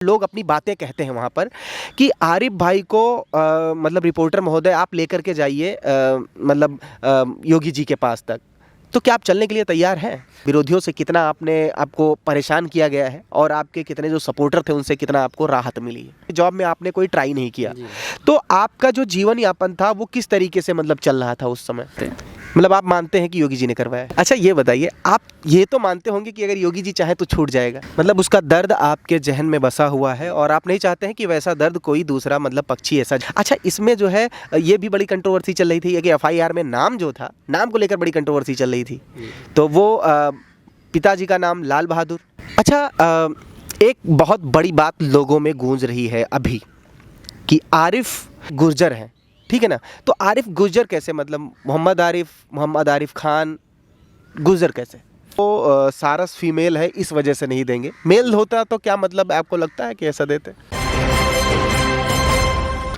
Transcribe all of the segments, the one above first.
लोग अपनी बातें कहते हैं वहाँ पर कि आरिफ भाई को मतलब रिपोर्टर महोदय आप लेकर के जाइए योगी जी के पास तक। तो क्या आप चलने के लिए तैयार हैं? विरोधियों से कितना आपने आपको परेशान किया गया है और आपके कितने जो सपोर्टर थे उनसे कितना आपको राहत मिली है। जॉब में आपने कोई ट्राई नहीं किया, तो आपका जो जीवन यापन था वो किस तरीके से मतलब चल रहा था उस समय? मतलब आप मानते हैं कि योगी जी ने करवाया? अच्छा ये बताइए, आप ये तो मानते होंगे कि अगर योगी जी चाहे तो छूट जाएगा, मतलब उसका दर्द आपके जहन में बसा हुआ है और आप नहीं चाहते हैं कि वैसा दर्द कोई दूसरा मतलब पक्षी ऐसा। अच्छा, इसमें जो है ये भी बड़ी कंट्रोवर्सी चल रही थी कि एफआईआर में नाम जो था, नाम को लेकर बड़ी कंट्रोवर्सी चल रही थी, तो वो पिताजी का नाम लाल बहादुर। अच्छा, एक बहुत बड़ी बात लोगों में गूंज रही है अभी कि आरिफ गुर्जर है, ठीक है ना? तो आरिफ गुर्जर कैसे, मतलब मोहम्मद आरिफ खान गुर्जर कैसे? वो सारस फीमेल है इस वजह से नहीं देंगे, मेल होता तो क्या मतलब आपको लगता है कि ऐसा देते?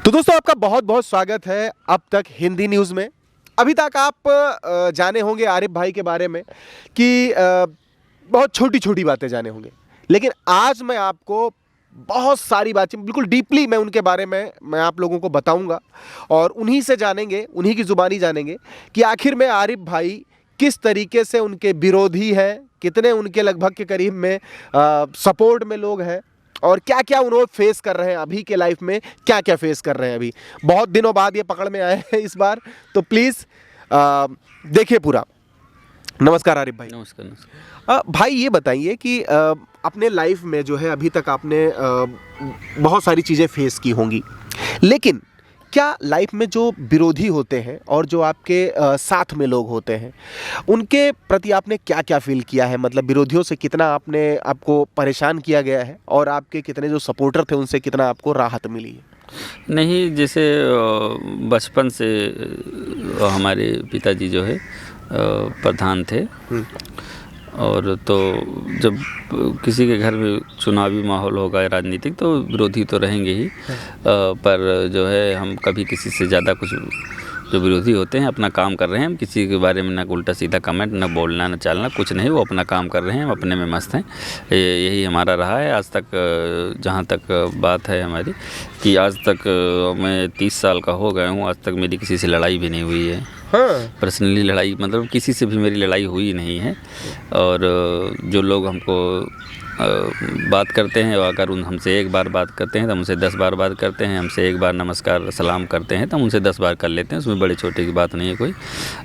तो दोस्तों आपका बहुत बहुत स्वागत है अब तक हिंदी न्यूज़ में। अभी तक आप जाने होंगे आरिफ भाई के बारे में कि बहुत छोटी छोटी बातें जाने होंगे, लेकिन आज मैं आपको बहुत सारी बातें बिल्कुल डीपली मैं उनके बारे में मैं आप लोगों को बताऊंगा और उन्हीं से जानेंगे, उन्हीं की ज़ुबानी जानेंगे कि आखिर में आरिफ भाई किस तरीके से उनके विरोधी हैं, कितने उनके लगभग के करीब में सपोर्ट में लोग हैं और क्या क्या उन्होंने फेस कर रहे हैं अभी के लाइफ में, क्या क्या फेस कर रहे हैं अभी। बहुत दिनों बाद ये पकड़ में आए हैं इस बार, तो प्लीज़ देखिए पूरा। नमस्कार आरिफ भाई। नमस्कार। भाई ये बताइए कि अपने लाइफ में जो है अभी तक आपने बहुत सारी चीज़ें फेस की होंगी, लेकिन क्या लाइफ में जो विरोधी होते हैं और जो आपके साथ में लोग होते हैं उनके प्रति आपने क्या क्या फील किया है? मतलब विरोधियों से कितना आपको परेशान किया गया है और आपके कितने जो सपोर्टर थे उनसे कितना आपको राहत मिली है? नहीं, जैसे बचपन से हमारे पिताजी जो है प्रधान थे और तो जब किसी के घर में चुनावी माहौल होगा राजनीतिक तो विरोधी तो रहेंगे ही, पर जो है हम कभी किसी से ज़्यादा कुछ, जो विरोधी होते हैं अपना काम कर रहे हैं, हम किसी के बारे में ना उल्टा सीधा कमेंट, ना बोलना ना चालना, कुछ नहीं, वो अपना काम कर रहे हैं, हम अपने में मस्त हैं। यही हमारा रहा है आज तक। जहाँ तक बात है हमारी कि आज तक मैं 30 साल का हो गया हूँ, आज तक मेरी किसी से लड़ाई भी नहीं हुई है। हाँ। पर्सनली लड़ाई मतलब किसी से भी मेरी लड़ाई हुई नहीं है। और जो लोग हमको बात करते हैं, अगर हमसे एक बार बात करते हैं तो हमसे 10 बार बात करते हैं, हमसे एक बार नमस्कार सलाम करते हैं तो हम उनसे 10 बार कर लेते हैं, उसमें बड़े छोटे की बात नहीं है कोई।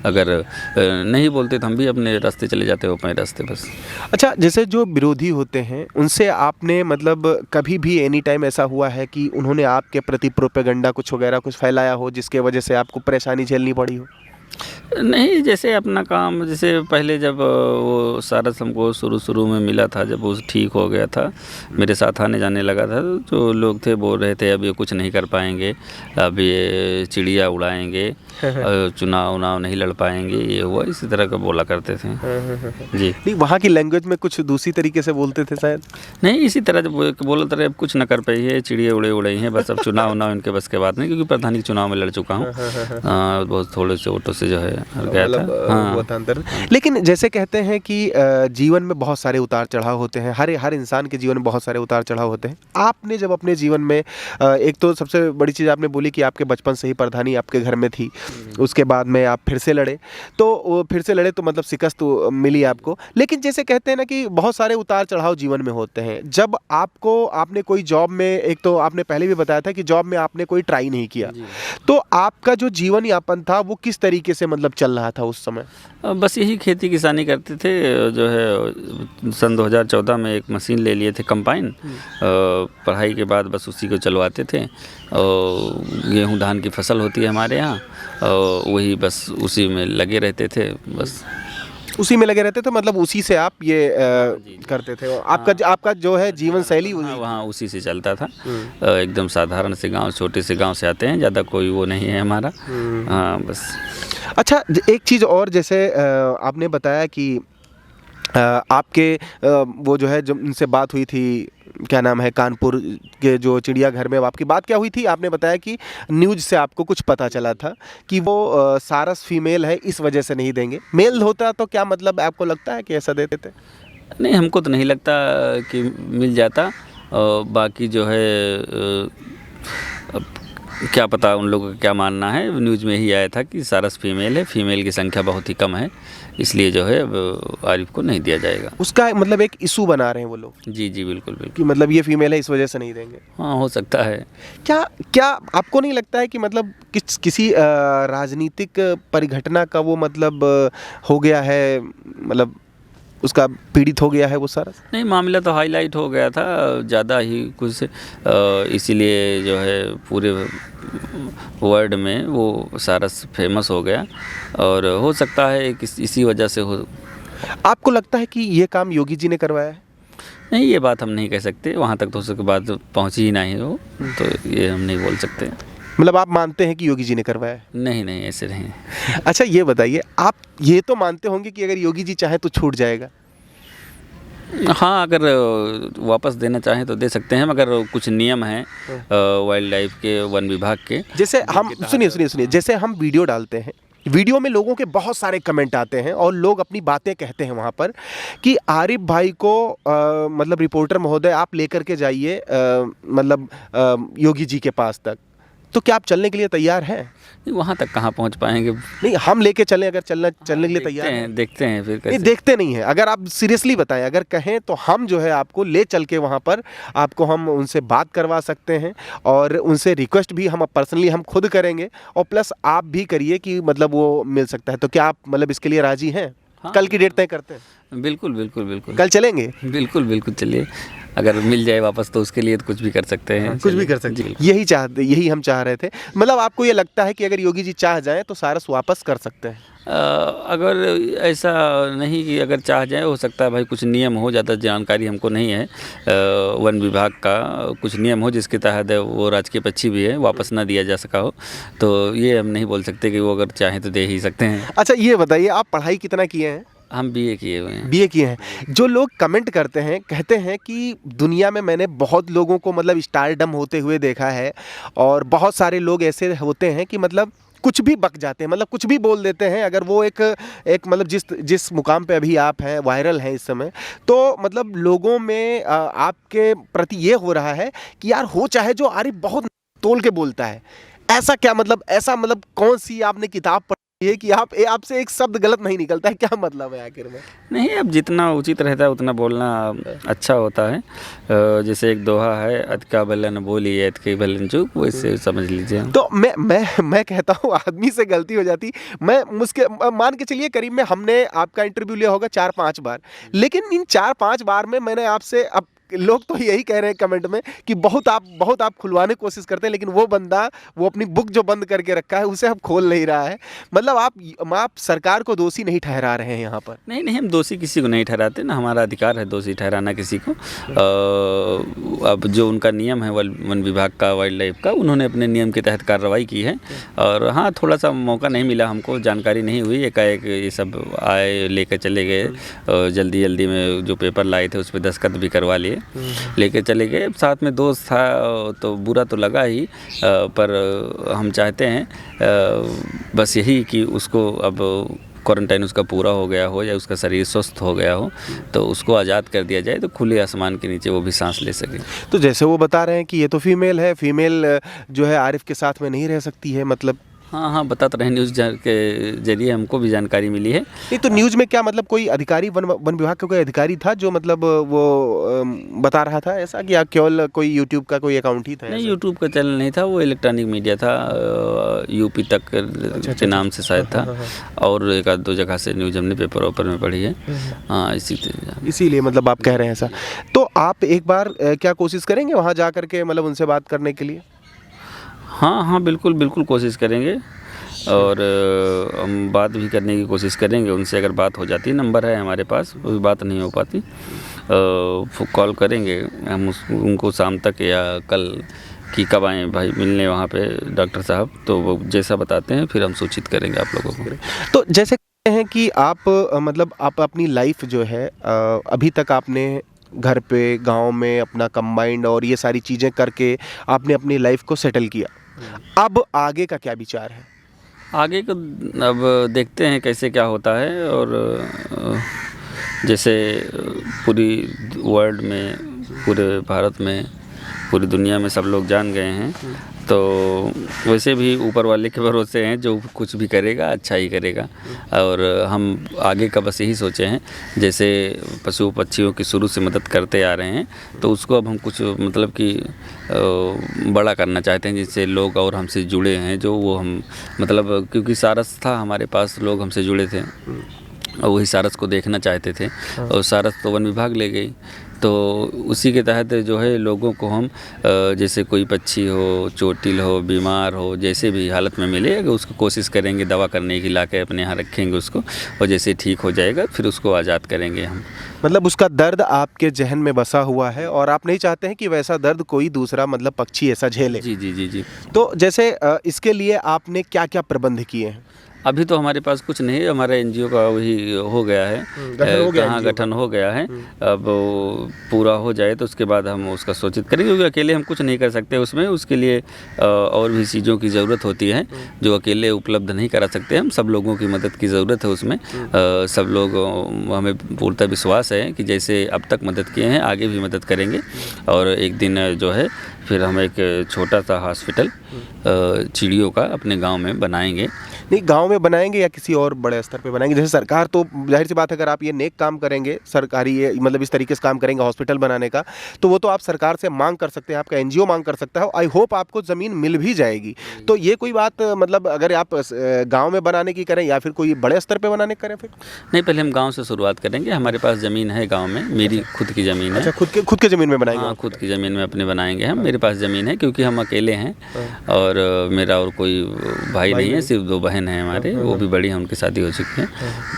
अगर नहीं बोलते तो हम भी अपने रास्ते चले जाते हैं, अपने रास्ते बस। अच्छा, जैसे जो विरोधी होते हैं उनसे आपने मतलब कभी भी एनी टाइम ऐसा हुआ है कि उन्होंने आपके प्रति प्रोपेगेंडा कुछ वगैरह कुछ फैलाया हो जिसके वजह से आपको परेशानी झेलनी पड़ी हो? नहीं, जैसे अपना काम, जैसे पहले जब वो सारस हमको शुरू में मिला था, जब वो ठीक हो गया था, मेरे साथ आने जाने लगा था, तो जो लोग थे बोल रहे थे अब ये कुछ नहीं कर पाएंगे, अब ये चिड़िया उड़ाएंगे, चुनाव नहीं लड़ पाएंगे, ये हुआ, इसी तरह का बोला करते थे जी। नहीं, वहाँ की लैंग्वेज में कुछ दूसरी तरीके से बोलते थे शायद? नहीं, इसी तरह जब बोलते रहे अब कुछ न कर पाई है, चिड़िया उड़े हैं बस, अब चुनाव इनके बस के बात नहीं, क्योंकि प्रधानी चुनाव में लड़ चुका हूँ बहुत थोड़े से वोटों से जो है गया था। हाँ। लेकिन जैसे कहते हैं कि जीवन में बहुत सारे उतार चढ़ाव होते हैं, हर इंसान के जीवन में बहुत सारे उतार चढ़ाव होते हैं। आपने जब अपने जीवन में एक तो सबसे बड़ी चीज़ आपने बोली कि आपके बचपन से ही प्रधानी आपके घर में थी, उसके बाद में आप फिर से लड़े, तो मतलब शिकस्त तो मिली आपको, लेकिन जैसे कहते हैं ना कि बहुत सारे उतार चढ़ाव जीवन में होते हैं। जब आपने कोई जॉब में, एक तो आपने पहले भी बताया था कि जॉब में आपने कोई ट्राई नहीं किया, तो आपका जो जीवन यापन था वो किस तरीके से मतलब चल रहा था उस समय? बस यही खेती किसानी करते थे, जो है सन 2014 में एक मशीन ले लिए थे कंबाइन, पढ़ाई के बाद बस उसी को चलवाते थे। गेहूं धान की फसल होती है हमारे यहाँ, वही बस उसी में लगे रहते थे, बस उसी में लगे रहते थे, मतलब उसी से आप ये करते थे। आपका जो है जीवन शैली वहाँ उसी से चलता था। एकदम साधारण से गांव, छोटे से गांव से आते हैं, ज़्यादा कोई वो नहीं है हमारा। हाँ बस। अच्छा, एक चीज़ और, जैसे आपने बताया कि आपके वो जो है जब उनसे बात हुई थी, क्या नाम है, कानपुर के जो चिड़ियाघर में आपकी बात क्या हुई थी? आपने बताया कि न्यूज़ से आपको कुछ पता चला था कि वो सारस फीमेल है इस वजह से नहीं देंगे, मेल होता तो क्या मतलब आपको लगता है कि ऐसा देते थे? नहीं, हमको तो नहीं लगता कि मिल जाता, बाकी जो है अब क्या पता उन लोगों का क्या मानना है। न्यूज़ में ही आया था कि सारस फीमेल है, फीमेल की संख्या बहुत ही कम है, इसलिए जो है अब आरिफ को नहीं दिया जाएगा। उसका मतलब एक इशू बना रहे हैं वो लोग जी जी बिल्कुल बिल्कुल। कि मतलब ये फीमेल है इस वजह से नहीं देंगे। हाँ हो सकता है। क्या क्या आपको नहीं लगता है कि मतलब किसी राजनीतिक परिघटना का वो मतलब हो गया है, मतलब उसका पीड़ित हो गया है वो सारा? नहीं, मामला तो हाईलाइट हो गया था ज़्यादा ही कुछ, इसीलिए जो है पूरे वर्ल्ड में वो सारस फेमस हो गया, और हो सकता है कि इसी वजह से हो। आपको लगता है कि ये काम योगी जी ने करवाया है? नहीं, ये बात हम नहीं कह सकते, वहाँ तक तो उसके बाद पहुँची ही नहीं हो, तो ये हम नहीं बोल सकते। मतलब आप मानते हैं कि योगी जी ने करवाया है? नहीं नहीं, ऐसे नहीं। अच्छा ये बताइए, आप ये तो मानते होंगे कि अगर योगी जी चाहे तो छूट जाएगा? हाँ, अगर वापस देना चाहें तो दे सकते हैं, मगर कुछ नियम हैं वाइल्ड लाइफ के, वन विभाग के। जैसे हम सुनिए, जैसे हम वीडियो डालते हैं, वीडियो में लोगों के बहुत सारे कमेंट आते हैं और लोग अपनी बातें कहते हैं वहाँ पर कि आरिफ भाई को मतलब रिपोर्टर महोदय आप लेकर के जाइए मतलब योगी जी के पास तक, तो क्या आप चलने के लिए तैयार हैं? नहीं, वहाँ तक कहाँ पहुँच पाएंगे। नहीं, हम लेके चलें, अगर चलने के लिए तैयार हैं? देखते हैं फिर नहीं, कैसे। देखते नहीं हैं। अगर आप सीरियसली बताएं, अगर कहें तो हम जो है आपको ले चल के वहाँ पर आपको हम उनसे बात करवा सकते हैं, और उनसे रिक्वेस्ट भी हम पर्सनली हम खुद करेंगे, और प्लस आप भी करिए कि मतलब वो मिल सकता है। तो क्या आप मतलब इसके लिए राजी हैं? हाँ, कल की डेट तय करते हैं? बिल्कुल बिल्कुल बिल्कुल। कल चलेंगे? बिल्कुल बिल्कुल चलिए, अगर मिल जाए वापस तो उसके लिए तो कुछ भी कर सकते हैं। कुछ भी कर सकते हैं, यही हम चाह रहे थे। मतलब आपको ये लगता है कि अगर योगी जी चाह जाएं तो सारस वापस कर सकते हैं? अगर ऐसा नहीं कि अगर चाह जाए, हो सकता है भाई कुछ नियम हो, ज़्यादा जानकारी हमको नहीं है वन विभाग का, कुछ नियम हो जिसके तहत वो राजकीय पक्षी भी है, वापस ना दिया जा सका हो, तो ये हम नहीं बोल सकते कि वो अगर चाहें तो दे ही सकते हैं। अच्छा ये बताइए, आप पढ़ाई कितना किए हैं? हम बीए किए हुए हैं। बीए किए हैं। जो लोग कमेंट करते हैं, कहते हैं कि दुनिया में मैंने बहुत लोगों को मतलब स्टारडम होते हुए देखा है, और बहुत सारे लोग ऐसे होते हैं कि मतलब कुछ भी बक जाते हैं, मतलब कुछ भी बोल देते हैं। अगर वो एक मतलब जिस मुकाम पे अभी आप हैं, वायरल हैं इस समय, तो मतलब लोगों में आपके प्रति ये हो रहा है कि यार हो चाहे जो, आरिफ बहुत तोल के बोलता है। ऐसा क्या मतलब, ऐसा मतलब कौन सी आपने किताब पढ़ी है कि आपसे एक शब्द गलत नहीं निकलता है? क्या मतलब है आखिर में? नहीं, अब जितना उचित रहता है उतना बोलना अच्छा होता है। जैसे एक दोहा है, अत का भलन बोली अत के भलन चूक, वैसे समझ लीजिए। तो मैं कहता हूँ आदमी से गलती हो जाती। मैं मुझके मान के चलिए करीब में हमने आपका इंटरव्यू लिया होगा 4-5 बार, लेकिन इन 4-5 बार में मैंने आपसे, अब लोग तो यही कह रहे हैं कमेंट में कि बहुत आप खुलवाने की कोशिश करते हैं, लेकिन वो बंदा वो अपनी बुक जो बंद करके रखा है उसे अब खोल नहीं रहा है। मतलब आप सरकार को दोषी नहीं ठहरा रहे हैं यहाँ पर? नहीं नहीं, हम दोषी किसी को नहीं ठहराते ना, हमारा अधिकार है दोषी ठहराना किसी को। अब जो उनका नियम है वन विभाग का, वाइल्ड लाइफ का, उन्होंने अपने नियम के तहत कार्रवाई की है। और हाँ, थोड़ा सा मौका नहीं मिला हमको, जानकारी नहीं हुई, एकाएक ये सब आए, लेकर चले गए, जल्दी में जो पेपर लाए थे उस पर दस्तखत भी करवा लिए, लेके चले गए। साथ में दोस्त था तो बुरा तो लगा ही, पर हम चाहते हैं बस यही कि उसको अब क्वारंटाइन उसका पूरा हो गया हो, या उसका शरीर स्वस्थ हो गया हो, तो उसको आज़ाद कर दिया जाए, तो खुले आसमान के नीचे वो भी सांस ले सके। तो जैसे वो बता रहे हैं कि ये तो फीमेल है, फीमेल जो है आरिफ के साथ में नहीं रह सकती है, मतलब हाँ, बता तो रहे, न्यूज़ के जरिए हमको भी जानकारी मिली है। नहीं तो न्यूज़ में क्या मतलब कोई अधिकारी, वन विभाग का कोई अधिकारी था जो मतलब वो बता रहा था ऐसा, कि केवल कोई यूट्यूब का कोई अकाउंट ही था? नहीं, यूट्यूब का चैनल नहीं था, वो इलेक्ट्रॉनिक मीडिया था, यूपी तक के नाम से शायद था, और एक आध दो जगह से न्यूज़ हमने पेपर में पढ़ी है। हाँ, इसीलिए मतलब आप कह रहे हैं ऐसा। तो आप एक बार क्या कोशिश करेंगे वहाँ जा करके मतलब उनसे बात करने के लिए? हाँ, बिल्कुल कोशिश करेंगे, और हम बात भी करने की कोशिश करेंगे उनसे। अगर बात हो जाती, नंबर है हमारे पास, कोई बात नहीं हो पाती, कॉल करेंगे हम उनको शाम तक, या कल कि कब आएँ भाई मिलने वहाँ पे डॉक्टर साहब, तो वो जैसा बताते हैं फिर हम सूचित करेंगे आप लोगों को। तो जैसे कहते हैं कि आप मतलब आप अपनी लाइफ जो है अभी तक आपने घर पे, गांव में अपना कंबाइंड और ये सारी चीज़ें करके आपने अपनी लाइफ को सेटल किया, अब आगे का क्या विचार है? आगे को अब देखते हैं कैसे क्या होता है, और जैसे पूरी वर्ल्ड में पूरे भारत में, पूरी दुनिया में सब लोग जान गए हैं। तो वैसे भी ऊपर वाले के भरोसे हैं, जो कुछ भी करेगा अच्छा ही करेगा। और हम आगे का बस यही सोचे हैं, जैसे पशु पक्षियों की शुरू से मदद करते आ रहे हैं, तो उसको अब हम कुछ मतलब कि बड़ा करना चाहते हैं, जिससे लोग और हमसे जुड़े हैं, जो वो हम मतलब, क्योंकि सारस था हमारे पास, लोग हमसे जुड़े थे और वही सारस को देखना चाहते थे। और सारस तो वन विभाग ले गई, तो उसी के तहत जो है लोगों को हम जैसे कोई पक्षी हो, चोटिल हो, बीमार हो, जैसे भी हालत में मिले, अगर उसको कोशिश करेंगे दवा करने की, लाके अपने यहाँ रखेंगे उसको, और जैसे ठीक हो जाएगा फिर उसको आज़ाद करेंगे हम। मतलब उसका दर्द आपके जहन में बसा हुआ है और आप नहीं चाहते हैं कि वैसा दर्द कोई दूसरा मतलब पक्षी ऐसा झेले। जी जी जी जी। तो जैसे इसके लिए आपने क्या क्या प्रबंध किए हैं? अभी तो हमारे पास कुछ नहीं है, हमारा एनजीओ का वही हो गया है, गठन हो गया है। अब पूरा हो जाए तो उसके बाद हम उसका सूचित करेंगे, क्योंकि अकेले हम कुछ नहीं कर सकते उसमें, उसके लिए और भी चीज़ों की ज़रूरत होती है जो अकेले उपलब्ध नहीं करा सकते हम। सब लोगों की मदद की ज़रूरत है उसमें। सब लोग, हमें पूर्णतः विश्वास है कि जैसे अब तक मदद किए हैं आगे भी मदद करेंगे। और एक दिन जो है फिर हम एक छोटा सा हॉस्पिटल चिड़ियों का अपने गांव में बनाएंगे। नहीं, गांव में बनाएंगे या किसी और बड़े स्तर पे बनाएंगे? जैसे सरकार तो जाहिर सी बात है, अगर आप ये नेक काम करेंगे, सरकारी ये मतलब इस तरीके से काम करेंगे हॉस्पिटल बनाने का, तो वो तो आप सरकार से मांग कर सकते हैं, आपका एनजीओ मांग कर सकता है। आई होप आपको ज़मीन मिल भी जाएगी। तो ये कोई बात मतलब अगर आप गाँव में बनाने की करें या फिर कोई बड़े स्तर पर बनाने की करें? फिर नहीं, पहले हम गाँव से शुरुआत करेंगे। हमारे पास ज़मीन है गाँव में, मेरी खुद की ज़मीन है। अच्छा, खुद के ज़मीन में बनाएंगे? हाँ, खुद की ज़मीन में अपने बनाएंगे हम। मेरे पास ज़मीन है क्योंकि हम अकेले हैं और मेरा और कोई भाई नहीं है, सिर्फ 2 बहन हैं हमारे, वो भी बड़ी हैं, उनकी शादी हो चुकी है।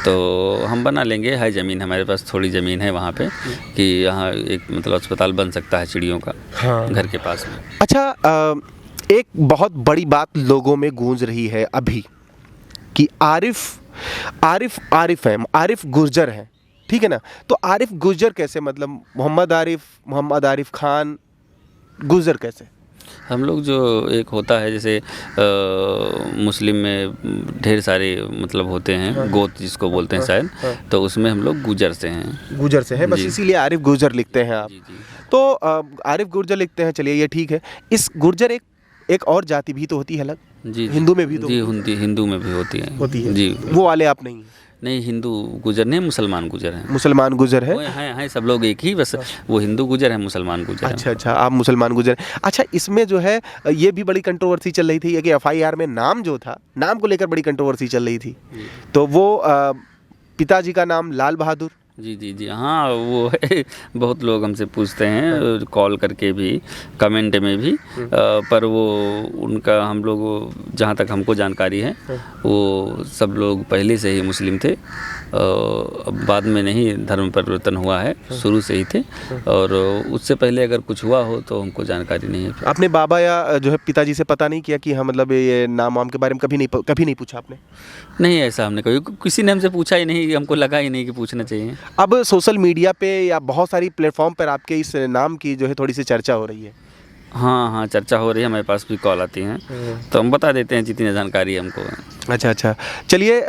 तो हम बना लेंगे। है ज़मीन हमारे पास, थोड़ी ज़मीन है वहाँ पे कि यहाँ एक मतलब अस्पताल बन सकता है चिड़ियों का। हाँ। घर के पास में। अच्छा, एक बहुत बड़ी बात लोगों में गूंज रही है अभी कि आरिफ गुर्जर है, ठीक है ना? तो आरिफ गुर्जर कैसे, मतलब मोहम्मद आरिफ खान गुर्जर कैसे? हम लोग जो एक होता है जैसे मुस्लिम में ढेर सारे मतलब होते हैं, गोत जिसको बोलते हैं शायद, तो उसमें हम लोग गुजर से हैं। बस इसीलिए आरिफ गुर्जर लिखते हैं आप। जी। तो आरिफ गुर्जर लिखते हैं, चलिए ये ठीक है। इस गुर्जर एक और जाति भी तो होती है अलग? जी, हिंदू में भी तो हिंदू में भी होती है जी। वो वाले आप नहीं? नहीं, हिंदू गुजर नहीं, मुसलमान गुजर हैं। मुसलमान गुजर है? हैं सब लोग एक ही, बस वो हिंदू गुजर है, मुसलमान गुजर है। अच्छा, आप मुसलमान गुजर। अच्छा, इसमें जो है ये भी बड़ी कंट्रोवर्सी चल रही थी कि एफआईआर में नाम जो था, नाम को लेकर बड़ी कंट्रोवर्सी चल रही थी। तो वो पिताजी का नाम लाल बहादुर। जी। हाँ, वो है, बहुत लोग हमसे पूछते हैं कॉल करके भी, कमेंट में भी, पर वो उनका हम लोग, जहाँ तक हमको जानकारी है, वो सब लोग पहले से ही मुस्लिम थे। अब बाद में नहीं धर्म परिवर्तन हुआ है, शुरू से ही थे। और उससे पहले अगर कुछ हुआ हो तो हमको जानकारी नहीं है। आपने बाबा या जो है पिताजी से पता नहीं किया कि हाँ मतलब ये नाम वाम के बारे में कभी नहीं पूछा आपने? नहीं, ऐसा हमने कभी, किसी ने हमसे पूछा ही नहीं, हमको लगा ही नहीं कि पूछना चाहिए। अब सोशल मीडिया पे या बहुत सारी प्लेटफॉर्म पर आपके इस नाम की जो है थोड़ी सी चर्चा हो रही है। हाँ, चर्चा हो रही है, हमारे पास भी कॉल आती हैं, तो हम बता देते हैं जितनी जानकारी हमको। अच्छा, चलिए,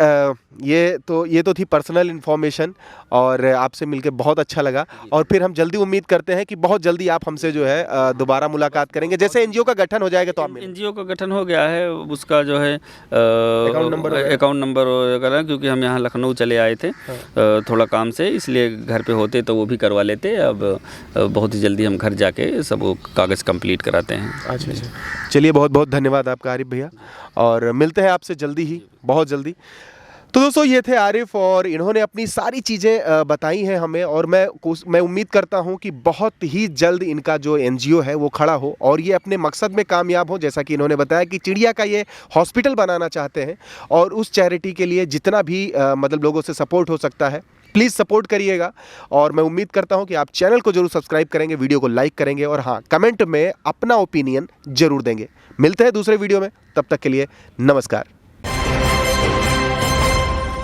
ये तो थी पर्सनल इन्फॉर्मेशन और आपसे मिलकर बहुत अच्छा लगा। और फिर हम जल्दी उम्मीद करते हैं कि बहुत जल्दी आप हमसे जो है दोबारा मुलाकात करेंगे। जैसे एनजीओ का गठन हो जाएगा तो आप एनजीओ का गठन हो गया है, उसका जो है अकाउंट नंबर वगैरह, क्योंकि हम यहाँ लखनऊ चले आए थे थोड़ा काम से, इसलिए घर पे होते तो वो भी करवा लेते। अब बहुत ही जल्दी हम घर जाके सब वो कागज़ कंप्लीट कराते हैं। अच्छा, चलिए, बहुत बहुत धन्यवाद आपका आरिफ भैया, और मिलते हैं आपसे जल्दी ही, बहुत जल्दी। तो दोस्तों, ये थे आरिफ और इन्होंने अपनी सारी चीज़ें बताई हैं हमें, और मैं उम्मीद करता हूं कि बहुत ही जल्द इनका जो एनजीओ है वो खड़ा हो और ये अपने मकसद में कामयाब हो। जैसा कि इन्होंने बताया कि चिड़िया का ये हॉस्पिटल बनाना चाहते हैं, और उस चैरिटी के लिए जितना भी मतलब लोगों से सपोर्ट हो सकता है, प्लीज़ सपोर्ट करिएगा। और मैं उम्मीद करता हूं कि आप चैनल को जरूर सब्सक्राइब करेंगे, वीडियो को लाइक करेंगे, और हाँ, कमेंट में अपना ओपिनियन जरूर देंगे। मिलते हैं दूसरे वीडियो में, तब तक के लिए नमस्कार।